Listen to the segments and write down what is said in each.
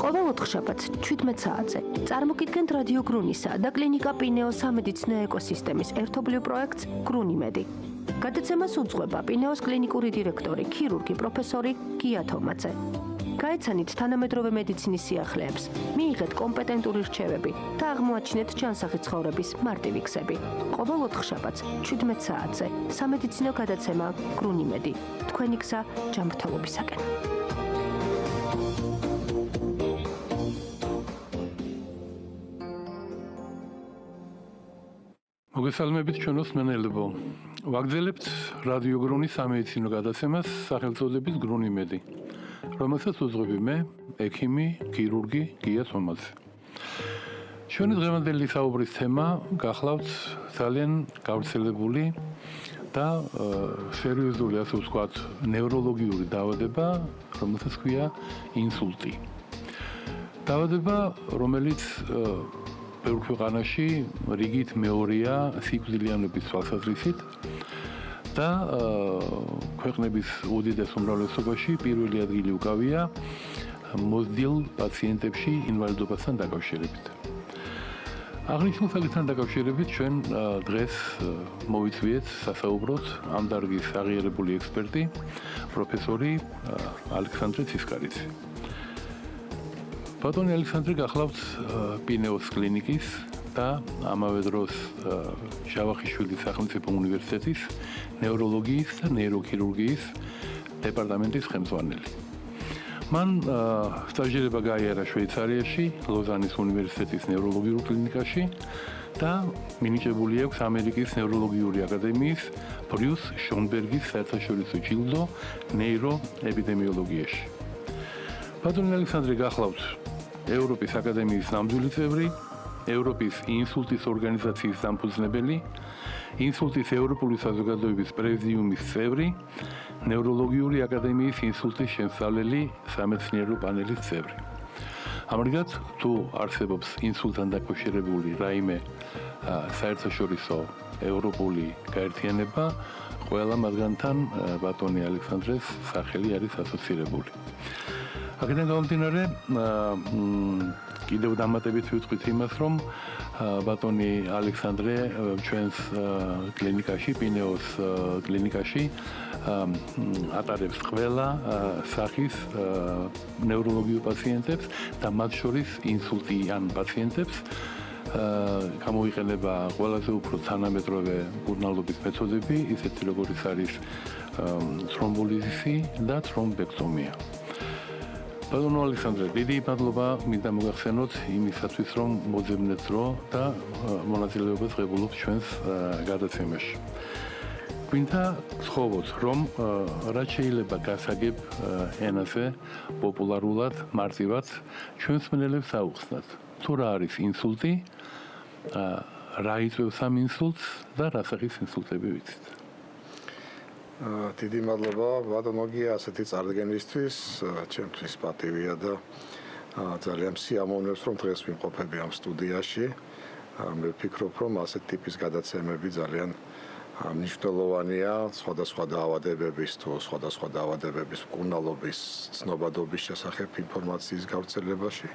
ყოველ ოთხშაბათს 17 საათზე წარმოგიდგენთ რადიო გრუნისა და კლინიკა პინეოს სამედიცინო ეკოსისტემის ერთობლივ პროექტს გრუნიმედი. გადაცემას უძღვება პინეოს კლინიკური დირექტორი, ქირურგი პროფესორი გია თომაძე. გაეცანით თანამედროვე მედიცინის სიახლეებს, მიიღეთ კომპეტენტური რჩევები და აღმოაჩინეთ ჯანსაღი ცხოვრების მარტივი გზები. ყოველ ოთხშაბათს 17 საათზე სამედიცინო გადაცემა გრუნიმედი. თქვენი გზა ჯანმრთელობისაკენ. მოგესალმებით ჩვენოს მენელებო. ვაგრძელებთ რადიო გრუნის სამედიცინო გადაცემას სახელწოდებით გრუნიმედი, რომელსაც უძღვები მე, ექიმი, ქირურგი გია თომაძე. ჩვენი დღევანდელი საუბრის თემა გახლავთ ძალიან გავრცელებული და სერიოზული, ასე ვთქვათ, ნევროლოგიური დაავადება, რომელსაც ქვია ინსულტი. დაავადება, რომელიც ბევრ ქვეყანაში რიგით მეორეა სიკვდილიანობის თვალსაზრისით და ქვეყნების უდიდეს უმრავლესობაში პირველი ადგილი უკავია მოზრდილ პაციენტებში ინვალიდობასთან დაკავშირებით. აღნიშნულ საკითხთან დაკავშირებით ჩვენ დღეს მოვიწვიეთ სასაუბროთ ამ დარგის აღიარებული ექსპერტი, პროფესორი ალექსანდრე ცისკარიძე. ბატონი ალექსანდრე გახლავთ პინეოს კლინიკის და ამავე დროს შავახიშვილის სახელმწიფო უნივერსიტეტის ნევროლოგიის და ნეიროქირურგიის დეპარტამენტის ხელმძღვანელი. მან სტაჟირება გაიარა შვეიცარიაში, ლოზანის უნივერსიტეტის ნევროლოგიურ კლინიკაში და მინიჭებული აქვს ამერიკის ნევროლოგიური აკადემიის ბრიუს შონბერგის საერთაშორისო ჯილდო ნეიროეპიდემიოლოგიაში. ბატონი ალექსანდრე გახლავთ ევროპის აკადემიის ნამდვილი წევრი, ევროპის ინსულტის ორგანიზაციის დამფუძნებელი, ინსულტის ევროპული საზოგადოების პრეზიდიუმის წევრი, ნევროლოგიური აკადემიის ინსულტის შემსწავლელი სამეცნიერო პანელის წევრი. ამრიგად, თუ არსებობს ინსულტთან დაკავშირებული რაიმე საერთაშორისო ევროპული გაერთიანება, ყველა მათგანთან ბატონი ალექსანდრეს სახელი არის ასოცირებული. აქედან გამომდინარე, კიდევ დამატებით ვიტყვით იმას, რომ ბატონი ალექსანდრე ჩვენს კლინიკაში, პინეოს კლინიკაში ატარებს ყველა სახის ნევროლოგიურ პაციენტებს და მათ შორის ინსულტიან პაციენტებს. გამოიყენება ყველაზე უფრო თანამედროვე მკურნალობის მეთოდები, ისეთი როგორიც არის თრომბოლიზისი და თრომბექტომია. ბატონო ალექსანდრე, დიდი მადლობა მინდა მოგახსენოთ იმისათვის, რომ მოძებნეთ დრო და მონაწილეობას ღებულობთ ჩვენს გადაცემაში. გვინდა გთხოვოთ, რომ რაც შეიძლება გასაგებ ენაზე პოპულარულად, მარტივად ჩვენს მენელებს აუხსნათ. თუ რა არის ინსულტი, რა იწვევს ამ ინსულტს და რა სახის ინსულტები ვიცით. დიდი მადლობა ბატონო გია ასეთი წარდგენისთვის, ჩემთვის პატივია და ძალიან სიამოვნებს, რომ დღეს ვიმყოფები ამ სტუდიაში. მე ვფიქრობ, რომ ასეთ ტიპის გადაცემები ძალიან მნიშვნელოვანია სხვადასხვა დაავადებების თუ სხვადასხვა დაავადებების მკურნალობის ცნობადობის შესახებ ინფორმაციის გავრცელებაში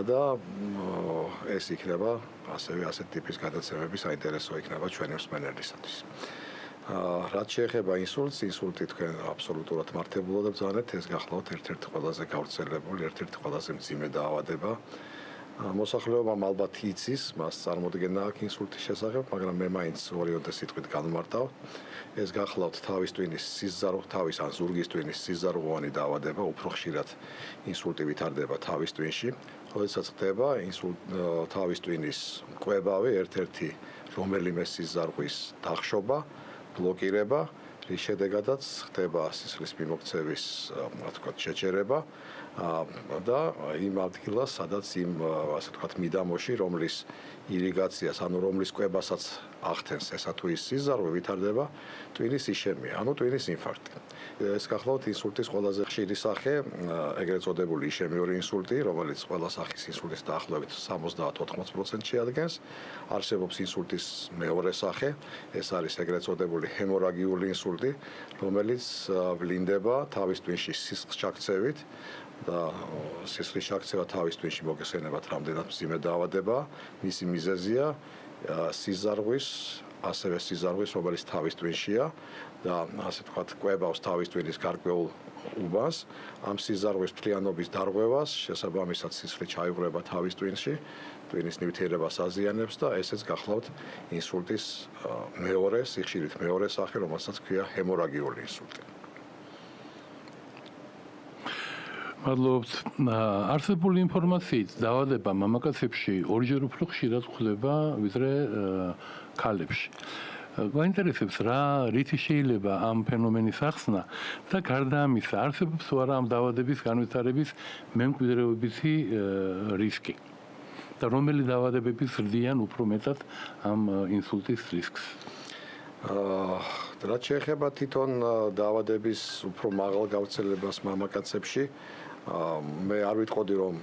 და ეს იქნება ასევე ასეთ ტიპის გადაცემები საინტერესო იქნება ჩვენი მსმენელისათვის. რაც შეეხება ინსულტს, ინსულტი თქვენ აბსოლუტურად მართებულად ბრძანეთ, ეს გახლავთ ერთ-ერთი ყველაზე გავრცელებული, ერთ-ერთი ყველაზე მძიმე დაავადება. მოსახლეობამ ალბათ იცის, მას წარმოდგენა აქვს ინსულტის შესახებ, მაგრამ მე მაინც ორიოდე სიტყვით განმარტავ. ეს გახლავთ თავის ტვინის თავის ან ზურგის ტვინის სიზარღვოვანი დაავადება, უფრო ხშირად ინსულტი ვითარდება თავის ტვინში. როდესაც ხდება თავის ტვინის მკვებავი, ერთ-ერთი რომელიმე სიზარღვის დახშობა, ბლოკირება, რის შედეგადაც ხდება სისხლის მიმოქცევის, შეჩერება და იმ ადგილას, სადაც იმ, ასე ვთქვათ, მიდამოში, რომლის ირიგაციას, ანუ რომლის კვებასაც ახდენს ესა თუ ის სიზარღვე ვითარდება ტვინის იშემია, ანუ ტვინის ინფარქტი. ეს გახლავთ ინსულტის ყველაზე ხშირი სახე, ეგრეთ წოდებული იშემიური ინსულტი, რომელიც ყველა სახის ინსულტის დაახლოებით 70-80% შეადგენს. არსებობს ინსულტის მეორე სახე, ეს არის ეგრეთ წოდებული ჰემორაგიული ინსულტი, რომელიც ვლინდება თავის ტვინში სისხლს ჩაქცევით, და სისხლის შაქცევა თავის თვინში მოგესალმებათ რამდენად მძიმე დაავადება, მისი მიზეზია სიზარღვის, ასევე სიზარღვის, რომელიც თავის თვინშია და ასე ვთქვათ, კვებავს თავის თვინის გარკვეულ უბანს, ამ სიზარღვის მთლიანობის დარღვევას, შესაბამისად სისხლი ჩაიღრება თავის თვინში, ტვინის ნივთიერებას აზიანებს და ესეც გახლავთ ინსულტის მეორე, სიხშირით მეორე სახე, რომელსაც ქვია ჰემორაგიული ინსულტი. მადლობთ. არსებული ინფორმაციით დაავადება მამაკაცებში ორჯერ უფრო ხშირად ხდება ვიდრე ქალებში. გვაინტერესებს რა რითი შეიძლება ამ ფენომენის ახსნა და გარდა ამისა არსებობს თუ არა ამ დაავადების განვითარების მემკვიდრეობითი რისკი და რომელი დაავადებები ზრდიან უფრო მეტად ამ ინსულტის რისკს? რაც შეეხება თვითონ დაავადების უფრო მაღალ გავრცელებას მამაკაცებში, მე არ ვიტყოდი რომ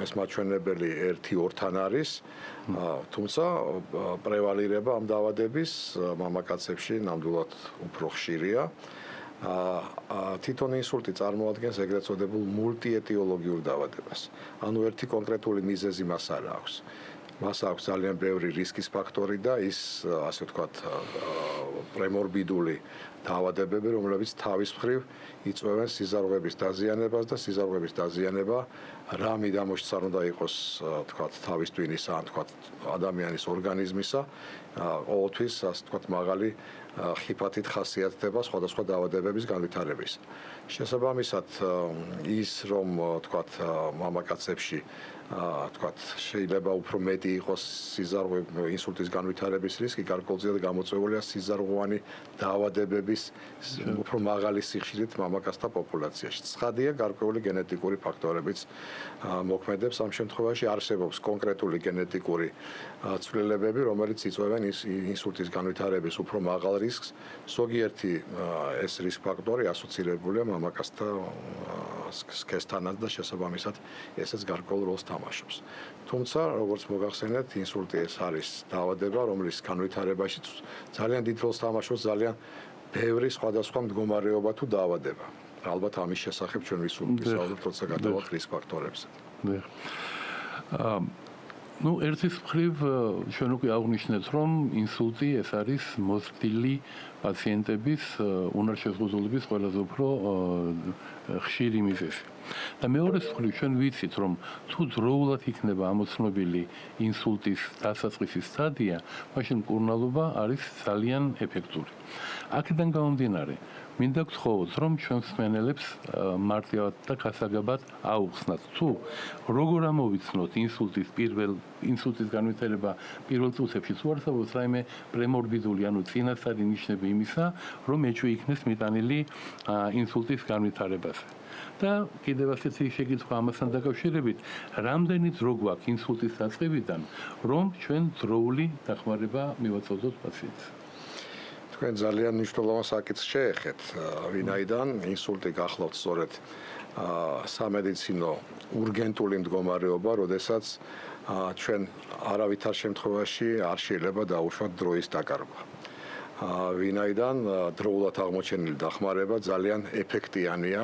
ეს მაჩვენებელი 1-2-თან არის, თუმცა პრევალირება ამ დაავადების მამაკაცებში ნამდვილად უფრო ხშირია. თვითონ ინსულტი წარმოადგენს ეგრეთ წოდებულ მულტიეტიოლოგიურ დაავადებას. ანუ ერთი კონკრეტული მიზეზი მას არ აქვს. მას აქვს ძალიან ბევრი რისკის ფაქტორი და ის, ასე ვთქვათ, პრემორბიდული დაავადებები, რომლებიც თავის მხრივ იწვევენ სიზარღვების დაზიანებას და სიზარღვების დაზიანება რა მიდამოშიც არ უნდა იყოს, ვთქვათ, თავის თვინისა, ან ვთქვათ, ადამიანის ორგანიზმისა, ყოველთვის, ასე ვთქვათ, მაღალი ხიფათით ხასიათდება სხვადასხვა დაავადებების განვითარების. შესაბამისად, ის რომ, ვთქვათ, მამაკაცებში ვთქვათ, შეიძლება უფრო მეტი იყოს ინსულტის განვითარების რისკი, გარკვეულწილად გამოწვეულია სიზარღვოვანი დაავადებების უფრო მაღალი სიხშირით მამაკაცთა პოპულაციაში. ცხადია, გარკვეული გენეტიკური ფაქტორებიც მოქმედებს ამ შემთხვევაში, არსებობს კონკრეტული გენეტიკური ცვლილებები, რომელიც იწვევენ ინსულტის განვითარების უფრო მაღალ რისკს. ზოგიერთი ეს რისკ ფაქტორი ასოცირებულია მამაკაცთა სქესთანაც და შესაბამისად ესეც გარკვეულ როლს თამაშობს. თუმცა, როგორც მოგახსენეთ, ინსულტი ეს არის დაავადება, რომლის განვითარებაში ძალიან დიდ როლს თამაშობს ძალიან ბევრი სხვადასხვა მდგომარეობა თუ დაავადება. ალბათ ამის შესახებ ჩვენ ვისაუბრებთ, როცა გადავალთ რისკ ფაქტორებზე. ერთის მხრივ ჩვენ უკვე აღვნიშნეთ, რომ ინსულტი ეს არის მოზრდილი პაციენტების უნარშეზღუდულების ყველაზე უფრო ხშირი მიზეზი. და მეორეს მხრივ ჩვენ ვიცით, რომ თუ დროულად იქნება ამოცნობილი ინსულტის დასაწყისი სტადია, მაშინ მკურნალობა არის ძალიან ეფექტური. აქედან გამომდინარე, მინდა გთხოვოთ, რომ ჩვენ მსმენელებს მარტივად და გასაგებად აუხსნათ, თუ როგორ ამოვიცნოთ ინსულტის განვითარება პირველ წუთებში, თუ არსებობს რაიმე პრემორბიდული, ანუ წინასწარი ნიშნები იმისა, რომ ეჭვი იქნეს მიტანილი ინსულტის განვითარებაზე. და კიდევ ასეთი შეკითხვა ამასთან დაკავშირებით, რამდენი დრო გვაქვს ინსულტის დაწყებიდან, რომ ჩვენ დროული დახმარება მივაწოდოთ პაციენტს? თქვენ ძალიან მნიშვნელოვან საკითხს შეეხეთ, ვინაიდან ინსულტი გახლავთ სწორედ სამედიცინო ურგენტული მდგომარეობა, როდესაც ჩვენ არავითარ შემთხვევაში არ შეიძლება დაუშვათ დროის დაკარგვა. ვინაიდან დროულად აღმოჩენილი დახმარება ძალიან ეფექტიანია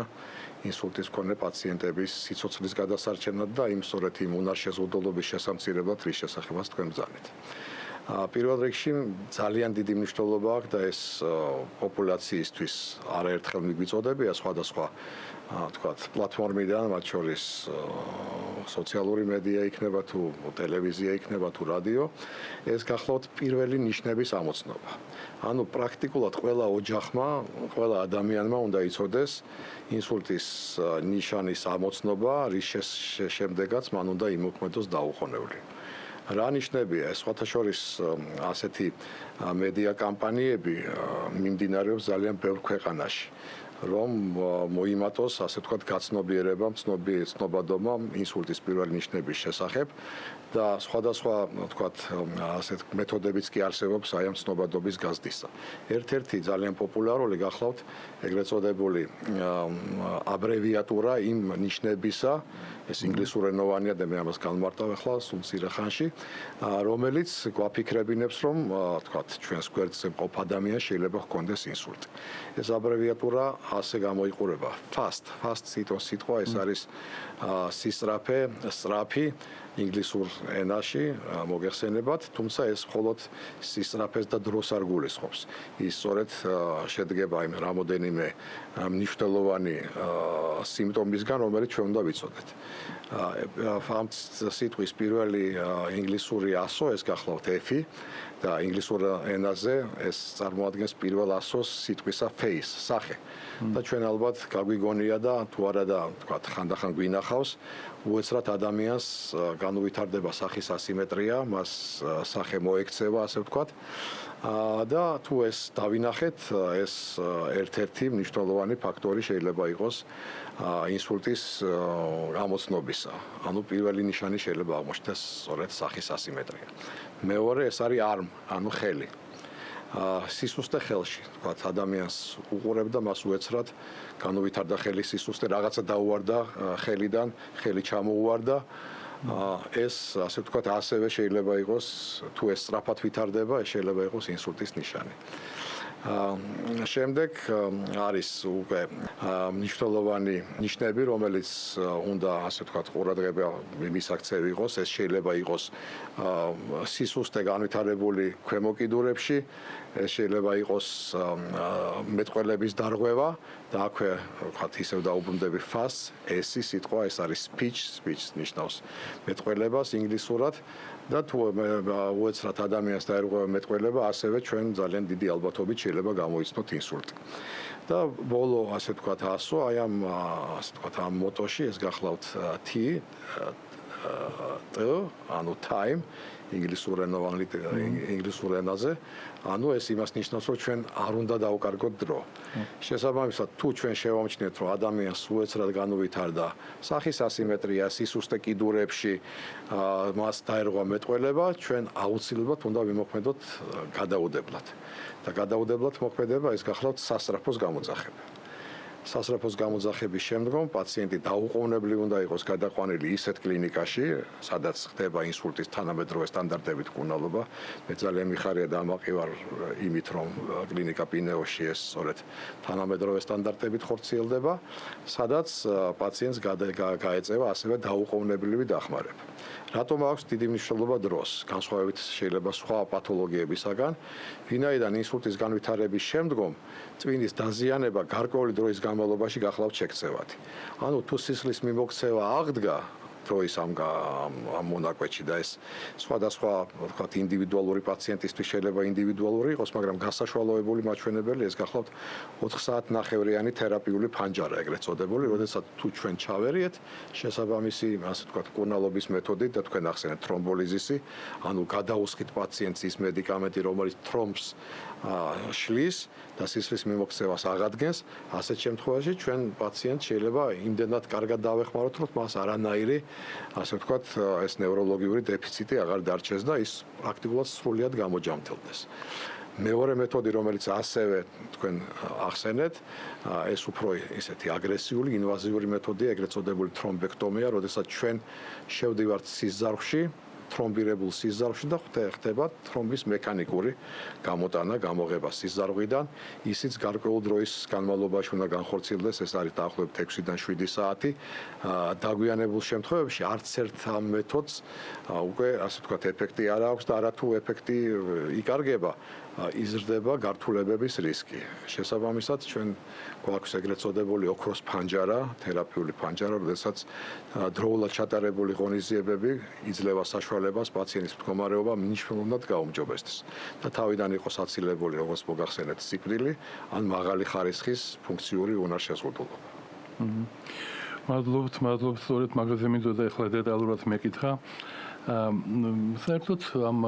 ინსულტის მქონე პაციენტების სიცოცხლის გადასარჩენად და სწორედ იმ უნარშეზღუდულობის შესამცირებლად, რის შესახებაც თქვენ ბრძანეთ. პირველ რიგში ძალიან დიდი მნიშვნელობა აქვს და ეს პოპულაციისთვის არაერთხელ მიგვიწოდებია სხვადასხვა ვთქვათ, პლატფორმიდან, მათ შორის სოციალური მედია იქნება თუ ტელევიზია იქნება თუ რადიო, ეს გახლავთ პირველი ნიშნების ამოცნობა. ანუ პრაქტიკულად ყველა ოჯახმა, ყველა ადამიანმა უნდა იცოდეს ინსულტის ნიშანის ამოცნობა, რის შემდეგაც მან უნდა იმოქმედოს დაუყოვნებლივ. რა ნიშნებია ეს? სხვათა შორის ასეთი მედია კამპანიები მიმდინარეობს ძალიან ბევრ ქვეყანაში, რომ მოიმატოს, ასე ვთქვათ, გაცნობიერება, ცნობადობა ინსულტის პირველი ნიშნების შესახებ და სხვადასხვა, ვთქვათ, ასეთ მეთოდებიც კი არსებობს აი ამ ცნობადობის გაზრდისა. ერთ-ერთი ძალიან პოპულარული გახლავთ ეგრეთ წოდებული აბრევიატურა იმ ნიშნებისა, ეს ინგლისურენოვანია და მე ამას განმარტავ ახლა სულ მცირე ხანში, რომელიც გვაფიქრებინებს, რომ ვთქვათ, ჩვენს გვერდზე მყოფ ადამიანს შეიძლება ჰქონდეს ინსულტი. ეს აბრევიატურა ასე გამოიყურება fast სიტყვა ეს არის სისწრაფე, სწრაფი ინგლისურ ენაში მოგეხსენებათ, თუმცა ეს მხოლოდ სისწრაფეს და დროს არ გულისხმობს. ის სწორედ შედგება იმ რამოდენიმე მნიშვნელოვანი სიმპტომისგან, რომელიც ჩვენ უნდა ვიცოდეთ. ამ სიტყვის პირველი ინგლისური ასო ეს გახლავთ F-ი და ინგლისურ ენაზე ეს წარმოადგენს პირველ ასოს სიტყვისა face, სახე. და ჩვენ ალბათ გაგვიგონია და თუ არა და თქვა ხანდახან გვინახავს უეცრად ადამიანს განუვითარდება სახის ასიმეტრია, მას სახე მოექცევა, ასე ვთქვათ. და თუ ეს დავინახეთ, ეს ერთ-ერთი მნიშვნელოვანი ფაქტორი შეიძლება იყოს ინსულტის გამოცნობისა. ანუ პირველი ნიშანი შეიძლება აღმოჩნდეს სწორედ სახის ასიმეტრია. მეორე ეს არის arm, ანუ ხელი. სისუსტე ხელში, თქვათ ადამიანს უყურებდა მას უეცრად განუვითარდა ხელი სისუსტე, რაღაცა დაუვარდა ხელიდან, ხელი ჩამოუვარდა. ეს ასე ვთქვათ ასევე შეიძლება იყოს თუ ეს სწრაფად ვითარდება, ეს შეიძლება იყოს ინსულტის ნიშანი. შემდეგ არის უკვე მნიშვნელოვანი ნიშნები, რომელიც უნდა ასე ვთქვათ ყურადღება მისაქცევი იყოს, ეს შეიძლება იყოს სისუსტე განვითარებული ქვემო კიდურებში, ეს შეიძლება იყოს მეტყველების დარღვევა და აქვე ვთქვათ ისევ დაუბრუნდები fast, S-ი სიტყვა, ეს არის speech ნიშნავს მეტყველებას ინგლისურად და თუ უეცრად ადამიანს დაერღვევა მეტყველება, ასევე ჩვენ ძალიან დიდი ალბათობით შეიძლება გამოიცნოთ ინსულტი. და ბოლო ასე ვთქვათ ასო, აი ამ ასე ვთქვათ ამ მოტოში ეს გახლავთ T, ანუ time ინგლისურ ენაზე, ანუ ეს იმას ნიშნავს, რომ ჩვენ არ უნდა დავკარგოთ დრო. შესაბამისად, თუ ჩვენ შევამჩნიეთ, რომ ადამიანს უეცრად განუვითარდა სახის ასიმეტრია, სისუსტე კიდურებში, მას დაერღვა მეტყველება, ჩვენ აუცილებლად უნდა ვიმოქმედოთ გადაუდებლად. და გადაუდებლად მოქმედება ეს გახლავთ სასწრაფოს გამოძახება. სასწრაფოს გამოძახების შემდგომ პაციენტი დაუყოვნებლივ უნდა იყოს გადაყვანილი ისეთ კლინიკაში, სადაც ხდება ინსულტის თანამედროვე სტანდარტებით მკურნალობა. მე ძალიან მიხარია და ამაყი ვარ იმით, რომ კლინიკა პინეოში ეს სწორედ თანამედროვე სტანდარტებით ხორციელდება, სადაც პაციენტს გაეწევა ასევე დაუყოვნებლივი დახმარება. რატომ აქვს დიდი მნიშვნელობა დროს? განსხვავებით შეიძლება სხვა პათოლოგიებისაგან, ვინაიდან ინსულტის განვითარების შემდგომ წვინის დაზიანება გარკვეული დროის განმავლობაში გახლავთ შექცევადი. ანუ თუ სისხლის მიმოქცევა აღდგა დროის ამ მონაკვეთში და ეს სხვადასხვა ვთქვათ ინდივიდუალური პაციენტისთვის შეიძლება ინდივიდუალური იყოს, მაგრამ გასაშვალოებული მაჩვენებელი ეს გახლავთ 4 საათნახევრიანი თერაპიული ფანჯარა ეგრეთ წოდებული, როდესაც თუ ჩვენ ჩავერიეთ შესაბამისი ასე ვთქვათ მკურნალობის მეთოდით და თქვენ ახსენეთ თრომბოლიზისი, ანუ გადაუსხით პაციენტს ის მედიკამენტი, რომელიც თრომბს შლის და სისხლის მიმოქცევას აღადგენს, ასეთ შემთხვევაში ჩვენ პაციენტს შეიძლება იმდენად კარგად დავეხმაროთ, რომ მას არანაირი ასე ვთქვათ, ეს ნევროლოგიური დეფიციტი აღარ დარჩეს და ის აქტიურად სრულიად გამოჯამთელდეს. მეორე მეთოდი, რომელიც ასევე თქვენ ახსენეთ, ეს უფრო ისეთი აგრესიული, ინვაზიური მეთოდია, ეგრეთ წოდებული თრომბექტომია, როდესაც ჩვენ შევდივართ სიზარღვში, თრომბირებულ სიზარღვში და ხდება თრომბის მექანიკური გამოტანა, გამოღება სიზარღვიდან, ისიც გარკვეულ დროის განმავლობაში უნდა განხორციელდეს, ეს არის დაახლოებით 6-დან 7 საათი. დაგვიანებულ შემთხვევებში არც ერთ ამ მეთოდს უკვე ასე ვთქვათ ეფექტი არ აქვს და არათუ ეფექტი იკარგება, იზრდება გართულებების რისკი. შესაბამისად, ჩვენ გვაქვს ეგრეთ წოდებული ოქროს ფანჯარა, თერაპიული ფანჯარა, როდესაც დროულად ჩატარებული ღონისძიებები იძლევა საშუალებას პაციენტის მდგომარეობა მნიშვნელოვნად გაუმჯობესდეს და თავიდან იყოს აცილებული, როგორც მოგახსენეთ, სიკვდილი ან მაღალი ხარისხის ფუნქციური უნარშეზღუდულობა. მადლობთ, სწორედ მაგაზე მინდოდა ახლა დეტალურად მეკითხა. საერთოდ ამ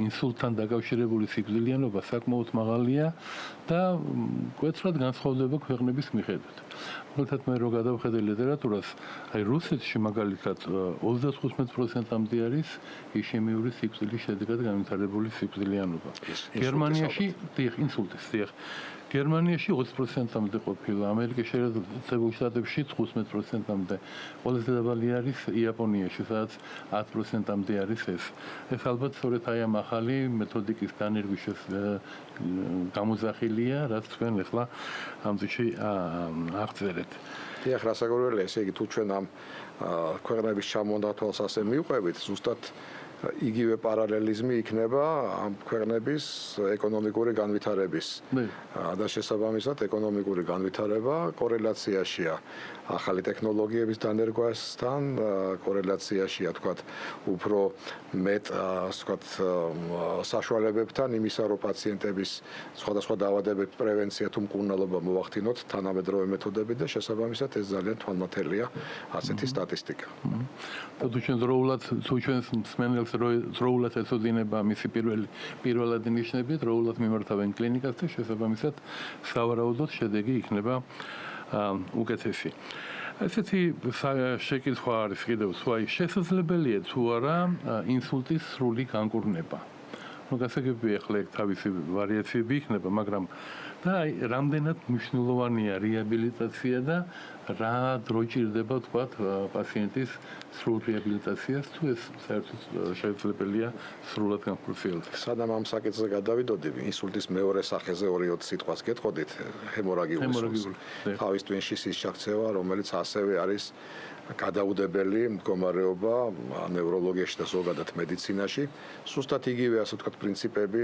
ინსულტთან დაკავშირებული სიკვდილიანობა საკმაოდ მაღალია და კვეთრად განსხვავდება ქვეყნების მიხედვით. მოკლედ მე რო გადავხედე ლიტერატურას, აი რუსეთში მაგალითად 35%-მდე არის ისემიური სიკვდილის შედეგად განვითარებული სიკვდილიანობა. გერმანიაში ინსულტის, გერმანიაში 20%-მდე ყოფილა, ამერიკის შეერთებულ შტატებში 15%-მდე. ყველაზე დაბალი არის იაპონიაში, სადაც 10%-მდე არის ეს. ეს ალბათ სწორედ აი ამ ახალი მეთოდიკის განერგვის გამოძახილია, რაც თქვენ ახლა ამ წუთში აღწერეთ. დიახ, რასაკვირველია, ესე იგი თუ ჩვენ ამ ქვეყნების ჩამონდათვალს ასე მივყვებით, ზუსტად იგივე პარალელიზმი იქნება ამ ქვეყნების ეკონომიკური განვითარების და შესაბამისად ეკონომიკური განვითარება კორელაციაშია ახალი ტექნოლოგიების დანერგვასთან, კორელაციაშია თქვათ უფრო მეტ თქვათ საშუალებებთან იმისა, რომ პაციენტების სხვადასხვა დაავადებების პრევენცია თუ მკურნალობა მოვახდინოთ თანამედროვე მეთოდებით და შესაბამისად ეს ძალიან თვალმათელია ასეთი სტატისტიკა. თუ ჩვენ ჩვენს მსმენელს დროულად ეცოდინება მისი პირველადი ნიშნები, დროულად მიმართავენ კლინიკას და შესაბამისად სავარაუდოდ შედეგი იქნება უკეთესი. ესეთი შეკითხვა არის კიდევ სხვა შესაძლებელია თუ არა ინსულტის სრული განკურნება. გასაგებია ახლა ეგ თავისი ვარიაციები იქნება, მაგრამ და აი რამდენად მნიშვნელოვანია რეაბილიტაცია და რა დრო ჭირდება თქვათ პაციენტის სრულ რეაბილიტაციას თუ ეს საერთოდ შესაძლებელია სრულად განხორციელდეს. სანამ ამ საკითხზე გადავიდოდი, ინსულტის მეორე სახეზე 2-3 სიტყვას გეტყოდით, ჰემორაგიული ინსულტი. თავის ტვინში სისჩაქცევა, რომელიც ასევე არის გადაუდებელი მდგომარეობა ნევროლოგიაში და ზოგადად მედიცინაში. სუსტად იგივე ასე ვთქვათ პრინციპები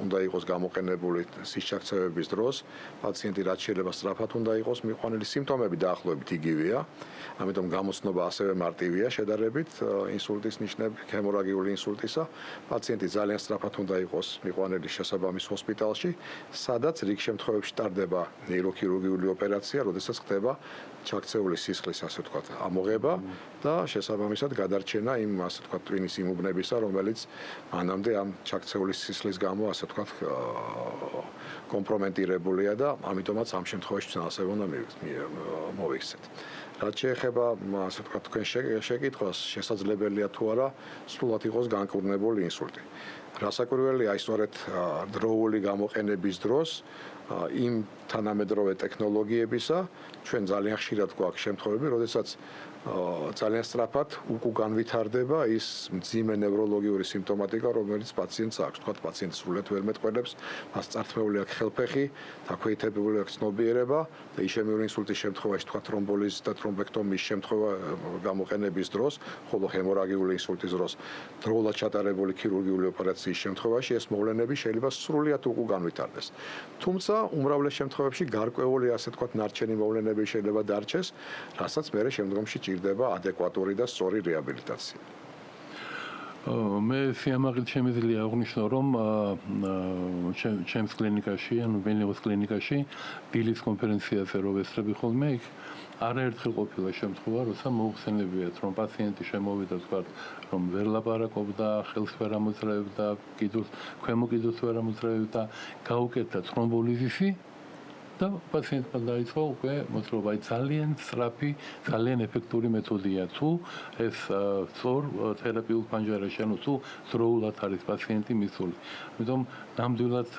უნდა იყოს გამოყენებული სისჩაქცევების დროს. პაციენტი რაც შეიძლება სწრაფად უნდა იყოს მიყვანილი, სიმპტომები დაახლოებით იგივეა. ამიტომ გამოცნობა ასევე მარტივია შედარებით ინსულტის ნიშნები, ჰემორაგიული ინსულტისა. პაციენტი ძალიან სწრაფად უნდა იყოს მიყვანილი შესაბამის ჰოსპიტალში, სადაც რიგ შემთხვევებში ტარდება ნეიროქირურგიული ოპერაცია, როდესაც ხდება ჩაქცეული სისხლის ასე ვთქვათ ამოღება და შესაბამისად გადარჩენა იმ ასე ვთქვათ ტვინის იმ უბნებისა, რომელიც მანამდე ამ ჩაქცეული სისხლის გამო ასე ვთქვათ კომპრომენტირებულია და ამიტომაც ამ შემთხვევაში ჩვენ ასე უნდა მოვიქცეთ. რაც შეეხება ასე ვთქვათ თქვენ შეკითხვას, შესაძლებელია თუ არა სრულად იყოს განკურნებული ინსულტი. რასაკვირველია, აი სწორედ დროული გამოყენების დროს იმ თანამედროვე ტექნოლოგიებისა ჩვენ ძალიან ხშირად გვაქვს შემთხვევები, როდესაც ძალიან სწრაფად უკუგანვითარდება ის მძიმე ნევროლოგიური სიმპტომატიკა, რომელიც პაციენტს აქვს. თქვათ, პაციენტი სრულად ვერ მეტყველებს, მას წართმეული აქვს ხელფეხი, დაქვეითებული აქვს ცნობიერება და იშემიური ინსულტის შემთხვევაში, თქვათ, თრომბოლიზის და თრომბექტომიის შემთხვევა გამოყენების დროს, ხოლო ჰემორაგიული ინსულტის დროს დროულად ჩატარებული ქირურგიული ოპერაციის შემთხვევაში ეს მოვლენები შეიძლება სრულად უკუგანვითარდეს. თუმცა, უმრავლეს შემთხვევებში გარკვეული ასე ვთქვათ ნარჩენი მოვლენები შეიძლება დარჩეს, რასაც მე შემდგომში ჭირდება ადეკვატური და სწორი რეაბილიტაცია. მე სიამაყით შემიძლია აღვნიშნო, რომ ჩემს კლინიკაში, ანუ ვენეოს კლინიკაში, დილის კონფერენციაზე რო ვესწრები ხოლმე, იქ არაერთხელ ყოფილა შემთხვევა, როცა მოუხსენებიათ, რომ პაციენტი შემოვიდა, თქვათ, რომ ვერ ლაპარაკობდა, ხელს ვერ ამოძრავებდა, ქვემო კიდურს ვერ ამოძრავებდა, გაუკეთა თრომბოლიზისი და პაციენტმა დაიწყო უკვე მოძრაობა. ძალიან სწრაფი, ძალიან ეფექტური მეთოდია. თუ ეს სწორ თერაპიულ პანჯარაში, ანუ თუ დროულად არის პაციენტი მისული. ამიტომ ნამდვილად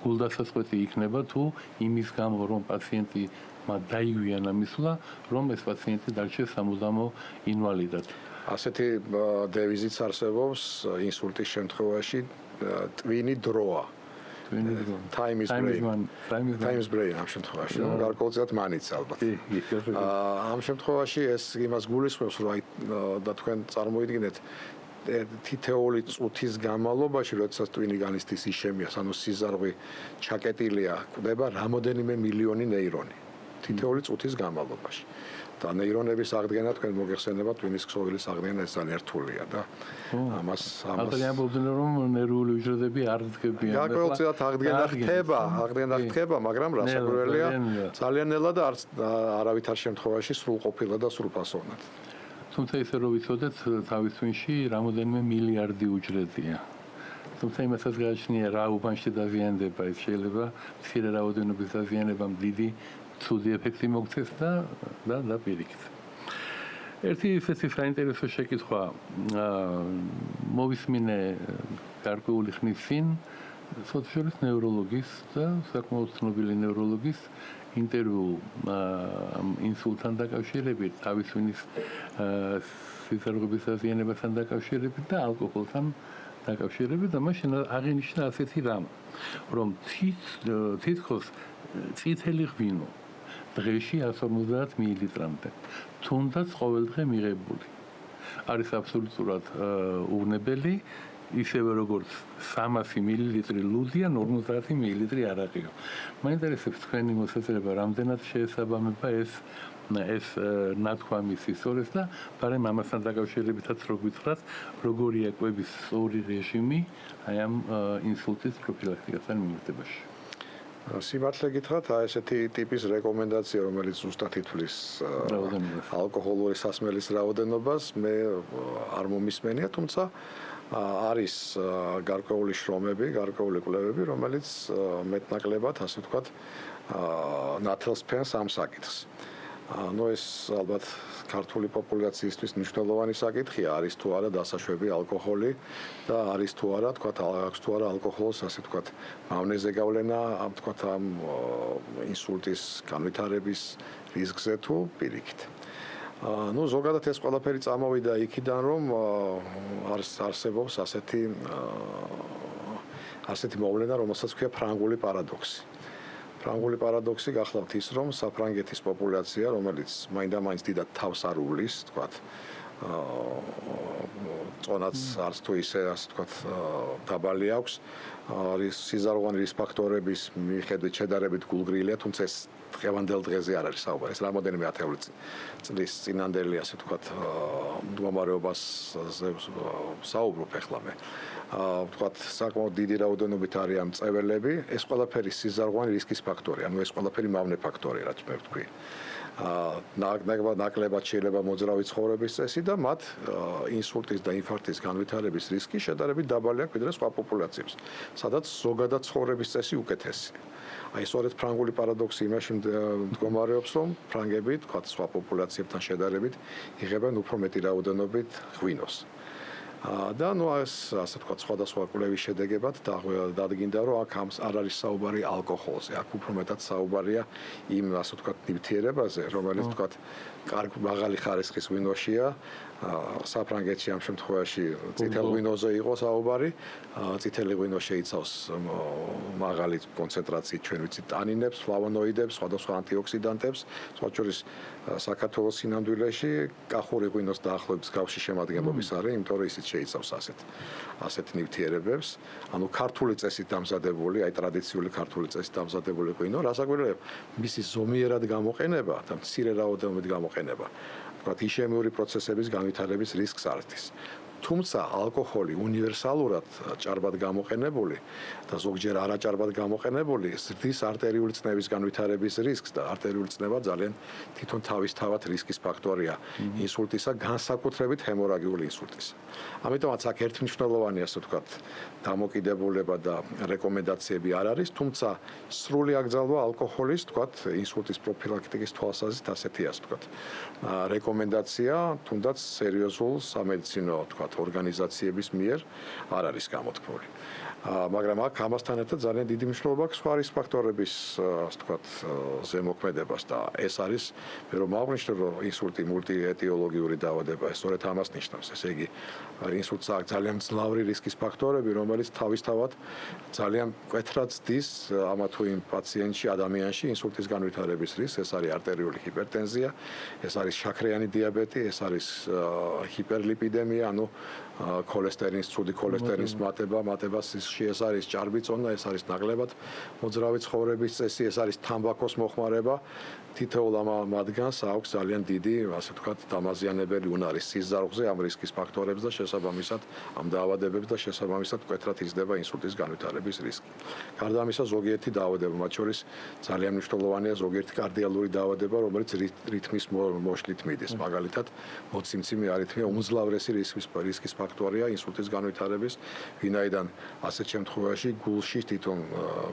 გულდასაწყვეტი იქნება თუ იმის გამო, რომ პაციენტი დაიგვიანა მისვლა, რომ ეს პაციენტი დარჩეს სამუდამო ინვალიდად. ასეთი დევიზიც არსებობს ინსულტის შემთხვევაში ტვინი დროა. Time is brain ამ შემთხვევაში. გარკვეულწილად მანიც ალბათ. ამ შემთხვევაში ეს იმას გულისხმობს, რომ აი და თქვენ წარმოიდგინეთ თითეული წუთის განმავლობაში, როდესაც ტვინი განიცდის იშემიას, ანუ სიზარღვი ჩაკეტილია, კვდება რამოდენიმე მილიონი ნეირონი. თითეული წუთის განმავლობაში. და ნეირონების აღდგენა თქვენ მოგეხსენება ტვინის ქსოვილის აღდგენა ეს ძალიან რთულია და ამას აღდგენებობდნენ რომ ნერვული უჯრედები არ დგებიან. გარკვეულწილად აღდგენა ხდება, მაგრამ რასაკვირველია ძალიან ნელა და არავითარ შემთხვევაში სრულყოფილა და სრულფასოვნად. თუმცა ისე რომ ვიცოდეთ, თავის ტვინში რამოდენიმე მილიარდი უჯრედია. თუმცა იმასაც გააჩნია რა უბანში დაზიანდება, ეს შეიძლება მცირე რაოდენობის დაზიანებამ დიდი ცუდი ეფექტი მოგცეს და პირიქით. ერთი ისეთი საინტერესო შეკითხვა მოვისმინე გარკვეული ხნის წინ სოციალურ ნევროლოგის და საკმაოდ ცნობილი ნევროლოგის ინტერვიუ ინსულტთან დაკავშირებით, თავისვინის სიცარღვების დაზიანებასთან დაკავშირებით და ალკოჰოლთან დაკავშირებით და მაშინ აღინიშნა ასეთი რამ, რომ თითქოს წითელი ღვინო დღეში 150 მილilitrამდე, თუნდაც ყოველდღე მიღებული არის აბსოლუტურად უვნებელი, ისევე როგორც 300 მილილიტრი ლუდი ან 50 მილილიტრი არაყიო. მაინტერესებს თქვენი მოსაზრება, რამდენად შეესაბამება ეს ნათქვამის ისტორიას და პარემ ამასთან დაკავშირებითაც რო გითხრათ, როგორია კვების სწორი რეჟიმი აი ამ ინსულტის პროფილაქტიკასთან მიმართებაში. სიმართლე გითხრათ, ესეთი ტიპის რეკომენდაცია, რომელიც ზუსტად ითვლის ალკოჰოლური სასმელის რაოდენობას, მე არ მომისმენია, თუმცა არის გარკვეული შრომები, გარკვეული კვლევები, რომელიც მეტნაკლებად, ასე ვთქვათ, ნათელს ფენს ამ საკითხს. ეს ალბათ ქართული პოპულაციისთვის მნიშვნელოვანი საკითხია, არის თუ არა დასაშვები ალკოჰოლი და არის თუ არა, აქვს თუ არა ალკოჰოლს, ასე ვთქვათ, მავნეზე გავლენა, ამ ინსულტის განვითარების რისკზე თუ პირიქით. ზოგადად ეს ყველაფერი წამოვიდა იქიდან, რომ არსებობს ასეთი მოვლენა, რომელსაც ქვია ფრანგული პარადოქსი. ფრანგული პარადოქსი გახლავთ ის, რომ საფრანგეთის პოპულაცია, რომელიც მაინდა-მაინც დიდად თავს არ უვლის, თქვათ, წონაც არც თუ ისე, ასე ვთქვათ, დაბალი აქვს, სიზარღვანი რის ფაქტორების მიხედვით შედარებით გულგრილია, თუმცა ეს დღევანდელ დღეზე არ არის საუბარი, ეს რამოდენიმე ათეული წლის წინანდელი, ასე ვთქვათ, მდგომარეობას საუბრობ ახლა მე. ვთქვათ, საკმაოდ დიდი რაოდენობით არიან მწეველები, ეს ყველაფერი სიზარღვანი რისკის ფაქტორია, ეს ყველაფერი მავნე ფაქტორია, რაც მე ვთქვი. ნაკლებად შეიძლება მოძრავი ცხოვრების წესი და მათ ინსულტის და ინფარქტის განვითარების რისკი შედარებით დაბალი აქვს ვიდრე სხვა პოპულაციებს, სადაც ზოგადად ცხოვრების წესი უკეთესია. აი სწორედ ფრანგული პარადოქსი იმაში მდგომარეობს, რომ ფრანგები, თქვათ, სხვა პოპულაციებთან შედარებით იღებენ უფრო მეტი რაოდენობით ღვინოს. და ეს ასე ვთქვათ, სხვადასხვა კვლევის შედეგებად დადგინდა, რომ აქ არ არის საუბარი ალკოჰოლზე, აქ უფრო მეტად საუბარია იმ, ასე ვთქვათ, ნივთიერებაზე, რომელიც ვთქვათ, მაღალი ხარისხის ღვინოშია. საფრანგეთში ამ შემთხვევაში წითელ ღვინოზე იყო საუბარი. წითელი ღვინო შეიცავს მაღალი კონცენტრაციით, ჩვენ ვიცით, ტანინებს, ფლავონოიდებს, სხვადასხვა ანტიოქსიდანტებს, სხვა შორის საქართველოს სინამდვილეში კახური ღვინოს დაახლოებით მსგავსი შემადგენლობის არის, იმიტომ რომ ისიც შეიცავს ასეთ ნივთიერებებს. ანუ ქართული წესით დამზადებული, აი ტრადიციული ქართული წესით დამზადებული ღვინო, რასაკვირველია, მისი ზომიერად გამოყენება და მცირე რაოდენობით გამოყენება, ვთქვათ, იშემიური პროცესების განვითარების რისკს ართვის. თუმცა ალკოჰოლი უნივერსალურად ჭარბად გამოყენებული და ზოგჯერ არაჭარბად გამოყენებული ზრდის არტერიული წნევის განვითარების რისკს და არტერიული წნევა ძალიან თვითონ თავისთავად რისკის ფაქტორია ინსულტისა, განსაკუთრებით ჰემორაგიული ინსულტისა. ამიტომაც აქ ერთმნიშვნელოვანი, ასე ვთქვათ, დამოკიდებულება და რეკომენდაციები არ არის, თუმცა სრული აკრძალვა ალკოჰოლის, ვთქვათ, ინსულტის პროფილაქტიკის თვალსაზრისით ასეთია, ასე ვთქვათ, რეკომენდაცია, თუნდაც სერიოზულ სამედიცინო, ვთქვათ, ორგანიზაციების მიერ არ არის გამოთქმული. მაგრამ აქ ამასთან ერთად ძალიან დიდი მნიშვნელობა აქვს სხვა რისკ ფაქტორების, ასე ვთქვათ, ზემოქმედებას და ეს არის, მე რომ აღნიშნე, რომ ინსულტი მულტიეტიოლოგიური დაავადება, ეს სწორედ ამას ნიშნავს. ესე იგი, ინსულტს აქვს ძალიან მძლავრი რისკის ფაქტორები, რომელიც თავისთავად ძალიან მკვეთრად ზრდის ამა თუ იმ პაციენტში, ადამიანში ინსულტის განვითარების რისკს. ეს არის არტერიული ჰიპერტენზია, ეს არის შაქრიანი დიაბეტი, ეს არის ჰიპერლიპიდემია, ანუ ქოლესტერინის, ცუდი ქოლესტერინის მატება სისხლში, ეს არის ჭარბი წონა, ეს არის ნაკლებად მოძრავი ცხოვრების წესი, ეს არის თამბაქოს მოხმარება. თითოეულ მათგანს აქვს ძალიან დიდი, ასე ვთქვათ, დამაზიანებელი უნარი სიზარღვზე ამ რისკის ფაქტორებს და შესაბამისად ამ დაავადებებს და შესაბამისად მკვეთრად იზრდება ინსულტის განვითარების რისკი. გარდა ამისა, ზოგიერთი დაავადება, მათ შორის ძალიან მნიშვნელოვანია ზოგიერთი კარდიალური დაავადება, რომელიც რითმის მოშლით მიდის. მაგალითად, მოციმციმე არითმია უმძლავრესი რისკის ფაქტორია ინსულტის განვითარების, ვინაიდან ასე ასეთ შემთხვევაში გულში თვითონ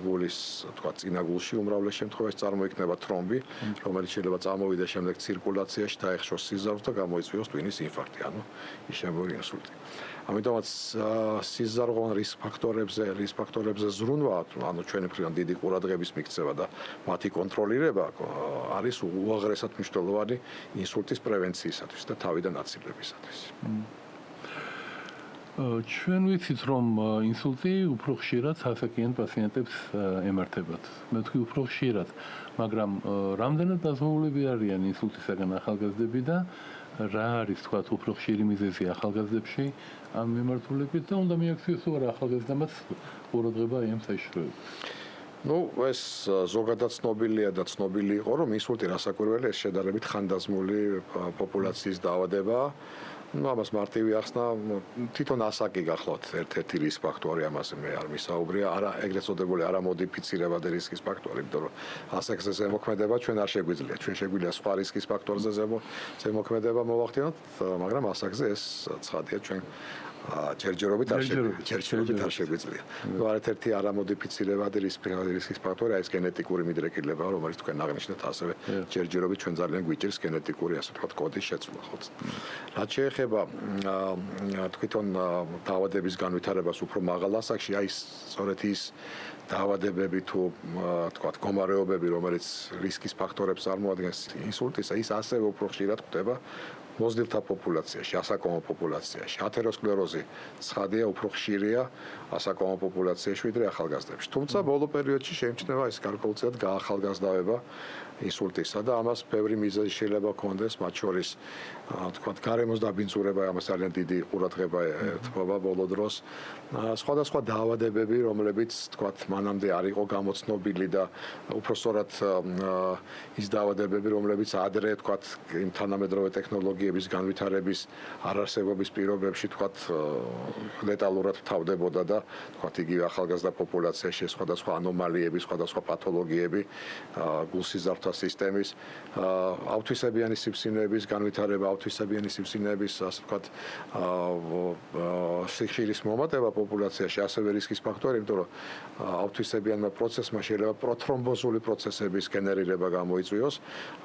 გულის თქვა წინა გულში უმრავლეს შემთხვევაში წარმოიქმნება თრომბი, რომელიც შეიძლება წამოვიდეს შემდეგ ცირკულაციაში, დაეხშოს სიზარს და გამოიწვიოს ტვინის ინფარქტი, ანუ იშემური ინსულტი. ამიტომაც სიზარღვან რისკ ფაქტორებზე ზრუნვა, ანუ ჩვენი მხრიდან დიდი ყურადღების მიქცევა და მათი კონტროლირება არის უაღრესად მნიშვნელოვანი ინსულტის პრევენციისათვის და თავიდან აცილებისათვის. ჩვენ ვიცით, რომ ინსულტი უფრო ხშირად ასაკიან პაციენტებს ემართებათ. მე ვთქვი უფრო ხშირად, მაგრამ რამდენად დაზმოულები არიან ინსულტისაგან ახალგაზრდები და რა არის თქვა უფრო ხშირი მიზეზი ახალგაზრდებში ამ მიმართულებით და უნდა მიაქციოს თუ არა ახალგაზრდამაც ყურადღება ამ საშუალებას. ეს ზოგადად ცნობილია და ცნობილი იყო, რომ ინსულტი რასაკვირველია, ეს შედარებით ხანდაზმული პოპულაციის დაავადებაა. ამას მარტივი ახსნა, თვითონ ასაკი გახლავთ ერთ-ერთი რისკ ფაქტორი, ამაზე მე არ მისაუბრია, ეგრეთ წოდებული არამოდიფიცირებადი რისკის ფაქტორი, იმიტომ რომ ასაკზე ზემოქმედება ჩვენ არ შეგვიძლია, ჩვენ შეგვიძლია სხვა რისკის ფაქტორზე ზემოქმედება მოვახდინოთ, მაგრამ ასაკზე ეს ცხადია ჩვენ ჯერჯერობით არ შეგვიძლია. ერთ-ერთი არამოდიფიცირებადი რისკის ფაქტორი არის გენეტიკური მიდრეკილება, რომელიც თქვენ აღნიშნეთ, ასევე ჯერჯერობით ჩვენ ძალიან გვიჭირს გენეტიკური, ასე ვთქვათ, კოდის შეცვლა ხო. რაც შეეხება თვითონ დაავადების განვითარებას უფრო მაღალ ასაკში, აი სწორედ ის დაავადებები თუ ვთქვათ, მდგომარეობები, რომელიც რისკის ფაქტორებს წარმოადგენს ინსულტისა, ის ასევე უფრო ხშირად ხდება მოზრდილთა პოპულაციაში, ასაკოვან პოპულაციაში. ათეროსკლეროზი ცხადია უფრო ხშირია ასაკოვან პოპულაციაში ვიდრე ახალგაზრდებში. თუმცა ბოლო პერიოდში შეიმჩნევა ეს გარკვეულწილად გაახალგაზრდავება ინსულტისა და ამას ბევრი მიზეზი შეიძლება ჰქონდეს, მათ შორის ვთქვათ, გარემოს დაბინძურება, ამას ძალიან დიდი ყურადღება ეთმობა ბოლო დროს. სხვადასხვა დაავადებები, რომლებიც ვთქვათ, მანამდე არ იყო გამოცნობილი და უпростоრად ის დაავადებები, რომლებიც ადრე ვთქვათ, იმ თანამედროვე ტექნოლოგიების განვითარების არარსებობის პირობებში ვთქვათ, ლეტალურად თავდებოდა და ვთქვათ, იგივე ახალგაზრდა პოპულაციაში სხვადასხვა ანომალიები, სხვადასხვა პათოლოგიები, გულსიზართა სისტემის, ავთვისებიანი სიფსინეების განვითარება, ავთვისებიანი სიფსინეების, ასე ვთქვათ, სიხშირის მომატება პოპულაციაში ასევე რისკის ფაქტორი, იმიტომ რომ ავთვისებიანმა პროცესმა შეიძლება პროთრომბოზული პროცესების გენერირება გამოიწვიოს,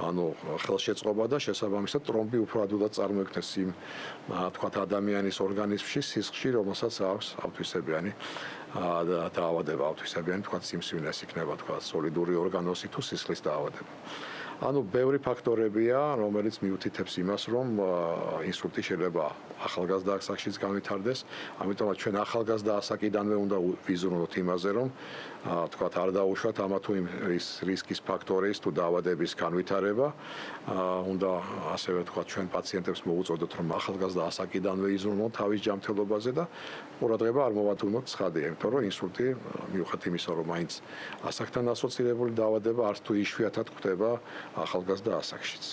ანუ ხელშეწყობა და შესაბამისად ტრომბი უფრო ადვილად წარმოიქმნეს იმ ვთქვათ, ადამიანის ორგანიზმში სისხლში, რომელსაც აქვს ავთვისებიანი დაავადება, ავთვისებიანი ვთქვათ, სიმსივნეს იქნება ვთქვათ, სოლიდური ორგანოზი თუ სისხლის დაავადება. ანუ ბევრი ფაქტორებია, რომელიც მიუთითებს იმას, რომ ინსულტი შეიძლება ახალგაზრდა ასაკშიც განვითარდეს, ამიტომაც ჩვენ ახალგაზრდა ასაკიდანვე უნდა ვიზრუნოთ იმაზე, რომ ვთქვათ, არ დაუშვათ ამა თუ იმ რისკის ფაქტორის თუ დაავადების განვითარება, უნდა ასევე ვთქვათ, ჩვენ პაციენტებს მოვუწოდოთ, რომ ახალგაზრდა ასაკიდანვე იზრუნონ თავის ჯანმრთელობაზე და ყურადღება არ მოვადუნოთ ცხადია, იმიტომ რომ ინსულტი მიუხედავად იმისა, რომ მაინც ასაკთან ასოცირებული დაავადება არც თუ იშვიათად ხდება ახალგაზრდა ასაკშიც.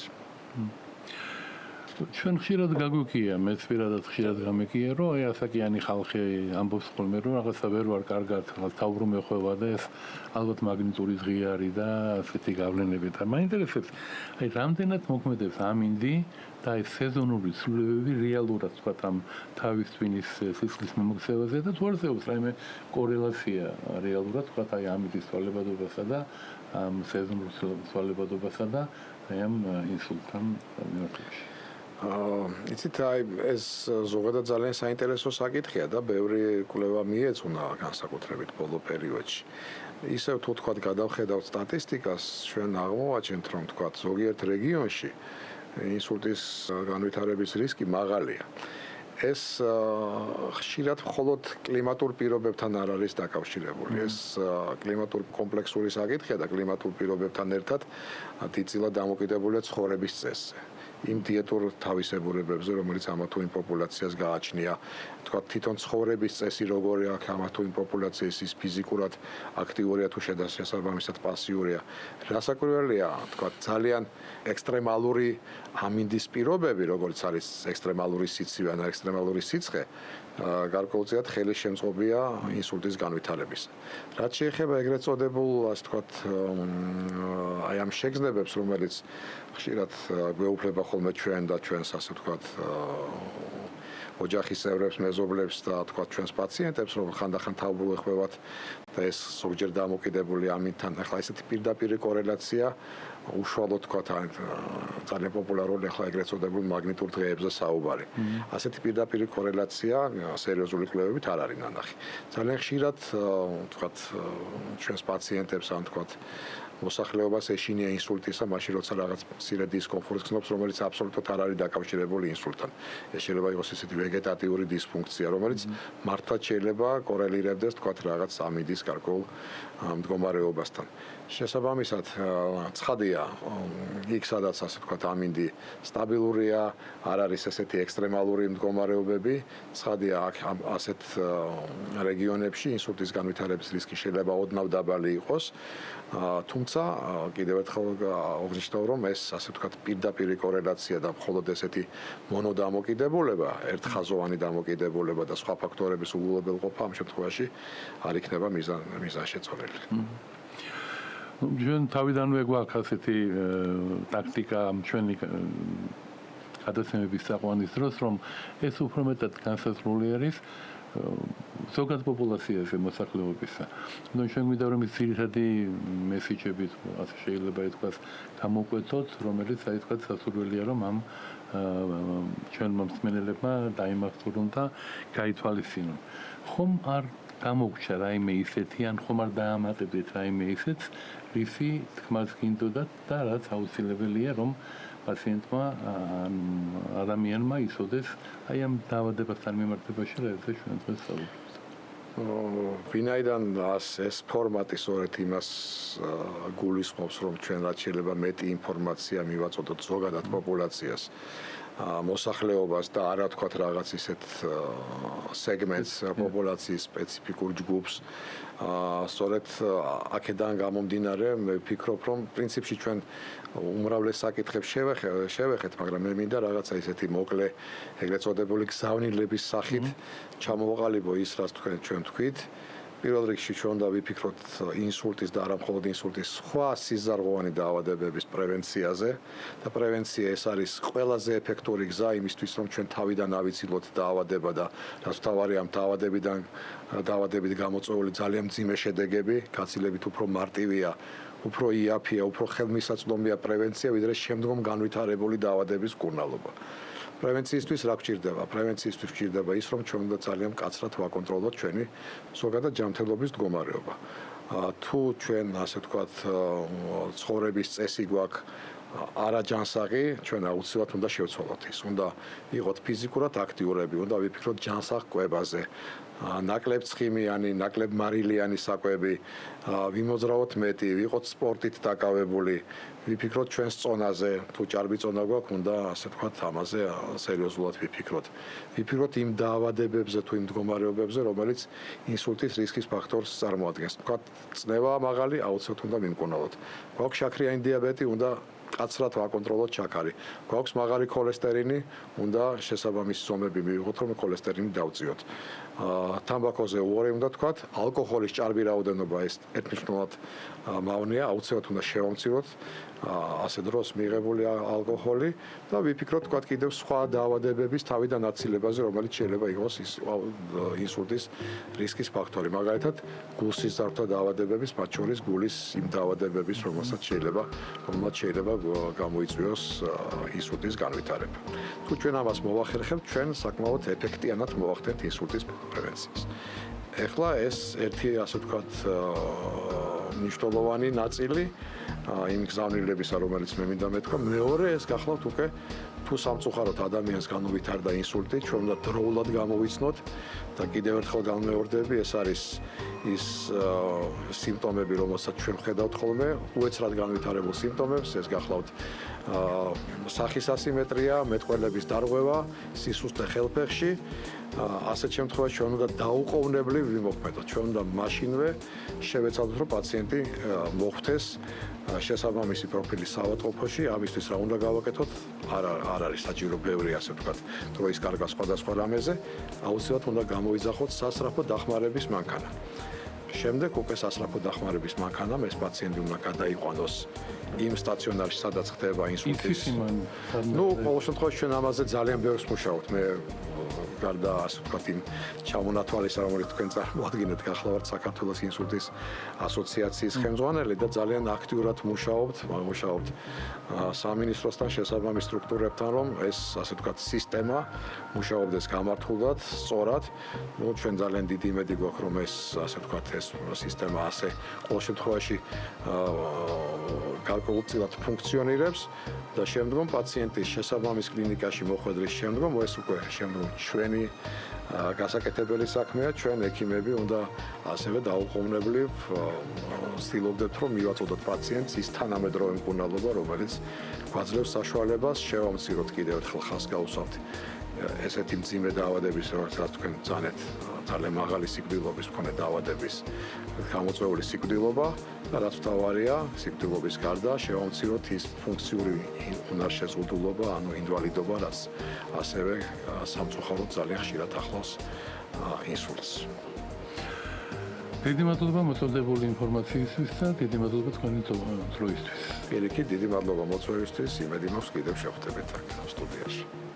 ჩვენ ხშირად გაგვიქია, მეც პირადად ხშირად გამიქია, რომ აი ასაკიანი ხალხი ამბობს ხოლმე, რომ რაღაცა ვერ ვარ კარგად, თავბრუ მეხვევა და ეს ალბათ მაგნიტური ზღია არის და ასეთი გავლენები და მაინტერესებს, აი რამდენად მოქმედებს ამინდი და ეს სეზონური ცვლილებები რეალურად თქვათ ამ თავის ტვინის სისხლის მომოქცევაზე და თუ არსებობს რაიმე კორელაცია რეალურად თქვათ აი ამინდის ცვალებადობასა და ამ სეზონურ ცვალებადობასა და აი ამ ინსულტთან მიმართებაში. იცით, აი ეს ზოგადად ძალიან საინტერესო საკითხია და ბევრი კვლევა მიეძღვნა განსაკუთრებით ბოლო პერიოდში. ისევ თუ თქვათ გადავხედავთ სტატისტიკას, ჩვენ აღმოვაჩენთ, რომ თქვათ ზოგიერთ რეგიონში ინსულტის განვითარების რისკი მაღალია. ეს ხშირად მხოლოდ კლიმატურ პირობებთან არ არის დაკავშირებული. ეს კლიმატურ კომპლექსური საკითხია და კლიმატურ პირობებთან ერთად დიდწილად დამოკიდებულია ცხოვრების წესზე. იმ დიეტურ თავისებურებებზე, რომელიც ამა თუ იმ პოპულაციას გააჩნია, თქვა თვითონ ცხოვრების წესი როგორი აქვს ამა თუ იმ პოპულაციის ის ფიზიკურად აქტიურია თუ შესაბამისად პასიურია. რასაკვირველია, თქვა ძალიან ექსტრემალური ამინდის პირობები, როგორც არის ექსტრემალური სიცივე ან ექსტრემალური სიცხე, გარკვეულწილად ხელი შემწყობია ინსულტის განვითარების. რაც შეეხება ეგრეთ წოდებულ, ასე ვთქვათ, აი ამ შეგრძნებებს, რომელიც ხშირად გვეუფლება ხოლმე ჩვენ და ჩვენს ასე ვთქვათ ოჯახის წევრებს, მეზობლებს და თქვათ ჩვენს პაციენტებს, რომ ხანდახან თავბრუ ეხვევათ და ეს ზოგჯერ დამოკიდებული ამინთან. ახლა ესეთი პირდაპირი კორელაცია უშუალოდ თქვათ ძალიან პოპულარული ახლა ეგრეთ წოდებულ მაგნიტურ დღეებზე საუბარი. ასეთი პირდაპირი კორელაცია სერიოზული კვლევებით არ არის ნანახი. ძალიან ხშირად თქვათ ჩვენს პაციენტებს ან თქვათ მოსახლეობას ეშინია ინსულტისა, მაშინ როცა რაღაც მცირე დისკომფორტს გრძნობს, რომელიც აბსოლუტურად არ არის დაკავშირებული ინსულტთან. ეს შეიძლება იყოს ესეთი ვეგეტატიური დისფუნქცია, რომელიც მართლაც შეიძლება კორელირებდეს თქვათ რაღაც ამინდის გარკვეულ მდგომარეობასთან. შესაბამისად, ცხადია, იქ სადაც ასე ვთქვათ ამინდი სტაბილურია, არ არის ესეთი ექსტრემალური მდგომარეობები, ცხადია აქ ასეთ რეგიონებში ინსულტის განვითარების რისკი შეიძლება ოდნავ დაბალი იყოს. თუმცა კიდევ ერთხელ აღნიშნავ, რომ ეს ასე ვთქვათ პირდაპირი კორელაცია და მხოლოდ ესეთი მონოდამოკიდებულება, ერთხაზოვანი დამოკიდებულება და სხვა ფაქტორების უგულებელყოფა ამ შემთხვევაში არ იქნება მიზანშეწონილი. ჩვენ თავიდანვე გვაქვს ასეთი ტაქტიკა ჩვენი გადაცემების საყვანის დროს, რომ ეს უფრო მეტად განსაზღვრული არის ზოგად პოპულაციაზე მოსახლეობისა. ნუ ჩვენ გვინდა რომ ის ძირითადი მესიჯები ასე შეიძლება ითქვას გამოკვეთოთ, რომელიც აი თქვა სასურველია რომ ამ ჩვენმა მსმენელებმა დაიმახსოვრონ და გაითვალისწინონ. ხომ არ გამოგჩა რაიმე ისეთი ან ხომ არ დაამატებდით რაიმე ისეთ რისი თქმას გინდოდათ და რაც აუცილებელია რომ პაციენტმა ადამიანმა იცოდეს აი ამ დაავადებასთან მიმართებაში რასაც ჩვენ დღეს საუბრობთ. ვინაიდან ეს ფორმატი სწორედ იმას გულისხმობს, რომ ჩვენ რაც შეიძლება მეტი ინფორმაცია მივაწოდოთ ზოგადად პოპულაციას, მოსახლეობას და არა თქვათ რაღაც ისეთ სეგმენტს პოპულაციის სპეციფიკურ ჯგუფს. სწორედ აქედან გამომდინარე, მე ვფიქრობ, რომ პრინციპში ჩვენ უმრავლეს საკითხებს შევეხეთ, მაგრამ მე მინდა რაღაცა ისეთი მოკლე, ეგრეთ წოდებული გზავნილების სახით ჩამოვაყალიბო ის, რაც ჩვენ თქვით. პირველ რიგში ჩვენ უნდა ვიფიქროთ ინსულტის და არა მხოლოდ ინსულტის სხვა სიზარღვოვანი დაავადებების პრევენციაზე და პრევენცია ეს არის ყველაზე ეფექტური გზა იმისთვის, რომ ჩვენ თავიდან ავიცილოთ დაავადება და რაც თავარია ამ დაავადებით გამოწვეული ძალიან მძიმე შედეგები, გაცილებით უფრო მარტივია, უფრო იაფია, უფრო ხელმისაწვდომია პრევენცია, ვიდრე შემდგომ განვითარებული დაავადების მკურნალობა. პრევენციისთვის რა გვჭირდება? პრევენციისთვის გვჭირდება ის, რომ ჩვენ უნდა ძალიან მკაცრად ვაკონტროლოთ ჩვენი ზოგადად ჯანმრთელობის მდგომარეობა. თუ ჩვენ ასე ვთქვათ ცხოვრების წესი გვაქვს არაჯანსაღი, ჩვენ აუცილებლად უნდა შევცვალოთ ის. უნდა იყოთ ფიზიკურად აქტიურები, უნდა ვიფიქროთ ჯანსაღ კვებაზე. ნაკლებ ცხიმიანი, ნაკლებ მარილიანი საკვები, ვიმოძრავოთ მეტი, ვიყოთ სპორტით დაკავებული, ვიფიქროთ ჩვენს წონაზე, თუ ჭარბი წონა გვაქვს, უნდა ასე ვთქვათ ამაზე სერიოზულად ვიფიქროთ. ვიფიქროთ იმ დაავადებებზე თუ იმ მდგომარეობებზე, რომელიც ინსულტის რისკის ფაქტორს წარმოადგენს. ვთქვათ, წნევა მაღალი, აუცილებლად უნდა მიმკურნალოთ. გვაქვს შაქრიანი დიაბეტი, უნდა კაცრად ვაკონტროლოთ შაქარი. გვაქვს მაღალი ქოლესტერინი, უნდა შესაბამისი ზომები მივიღოთ, რომ ქოლესტერინი დავწიოთ. თამბაქოზე უარი უნდა თქვათ, ალკოჰოლის ჭარბი რაოდენობა ეს ერთმნიშვნელოვნად მავნეა, აუცილებლად უნდა შევამციროთ ასე დროს მიღებული ალკოჰოლი და ვიფიქროთ თქვათ კიდევ სხვა დაავადებების თავიდან აცილებაზე, რომელიც შეიძლება იყოს ინსულტის რისკის ფაქტორი. მაგალითად, გულსისდავრთა დაავადებების, მათ შორის გულის იმ დაავადებების, რომელსაც შეიძლება გამოიწვიოს ინსულტის განვითარება. თუ ჩვენ ამას მოვახერხებთ, ჩვენ საკმაოდ ეფექტიანად მოვახდენთ ინსულტის პრევენციას. ეხლა ეს ერთი ასე ვთქვათ მნიშვნელოვანი ნაწილი იმ გზავნილებისა, რომელიც მე მინდა მეთქვა. მეორე ეს გახლავთ უკვე თუ სამწუხაროდ ადამიანს განუვითარდა ინსულტი, ჩვენ უნდა დროულად გამოვიცნოთ და კიდევ ერთხელ განმეორდები, ეს არის ის სიმპტომები, რომელსაც ჩვენ ვხედავთ ხოლმე, უეცრად განვითარებულ სიმპტომებს, ეს გახლავთ სახის ასიმეტრია, მეტყველების დარღვევა, სისუსტე ხელფეხში. ასეთ შემთხვევაში ჩვენ უნდა დაუყოვნებლივ ვიმოქმედოთ. ჩვენ უნდა მაშინვე შევეცადოთ, რომ პაციენტი მოხვდეს შესაბამისი პროფილის საავადმყოფოში, ამისთვის რა უნდა გავაკეთოთ? არ არის საჭირო ბევრი ასე ვთქვათ, დროის კარგა სხვადასხვა რამეზე, აუცილებლად უნდა გამოიძახოთ სასწრაფო დახმარების მანქანა. შემდეგ უკვე სასწრაფო დახმარების მანქანამ ეს პაციენტი უნდა გადაიყვანოს იმ სტაციონარში, სადაც ხდება ინსულტის. ნუ ყოველ შემთხვევაში ჩვენ ამაზე ძალიან ბევრს მუშაობთ. მე გარდა ასე ვთქვათ იმ ჩამონათვალისა, რომელიც თქვენ წარმოადგენთ, გახლავართ საქართველოს ინსულტის ასოციაციის ხელმძღვანელი და ძალიან აქტიურად მუშაობთ სამინისტროსთან, შესაბამის სტრუქტურებთან, რომ ეს ასე ვთქვათ სისტემა მუშაობდეს გამართულად, სწორად. ნუ ჩვენ ძალიან დიდი იმედი გვაქვს, რომ ეს ასე ვთქვათ ეს სისტემა ასე ყოველ შემთხვევაში გარკვეულწილად ფუნქციონირებს და შემდგომ პაციენტის შესაბამის კლინიკაში მოხვედრის შემდგომ ეს უკვე შემდგომ ჩვენი გასაკეთებელი საქმეა, ჩვენ ექიმები უნდა ასევე დაუყოვნებლივ ვცდილობდეთ, რომ მივაწოდოთ პაციენტს ის თანამედროვე მკურნალობა, რომელიც გვაძლევს საშუალებას შევამციროთ კიდევ ერთხელ ხალხს გავუსვამთ ესეთი მძიმე დაავადების, რომელსაც თქვენ ძანეთ, ძალიან მაღალი სიკვდილობის მქონე დაავადების გამოწვეული სიკვდილობა და რაც მთავარია, სიკვდილობის გარდა შევამციროთ ის ფუნქციური უნარშეზღუდულობა, ანუ ინვალიდობა, რაც ასევე სამწუხაროდ ძალიან ხშირად ახლავს ინსულტს. დიდი მადლობა მოწოდებული ინფორმაციისთვის და დიდი მადლობა თქვენი დროისთვის. პირიქით, დიდი მადლობა მოწვევისთვის, იმედი მაქვს კიდევ შევხვდებით აქ სტუდიაში.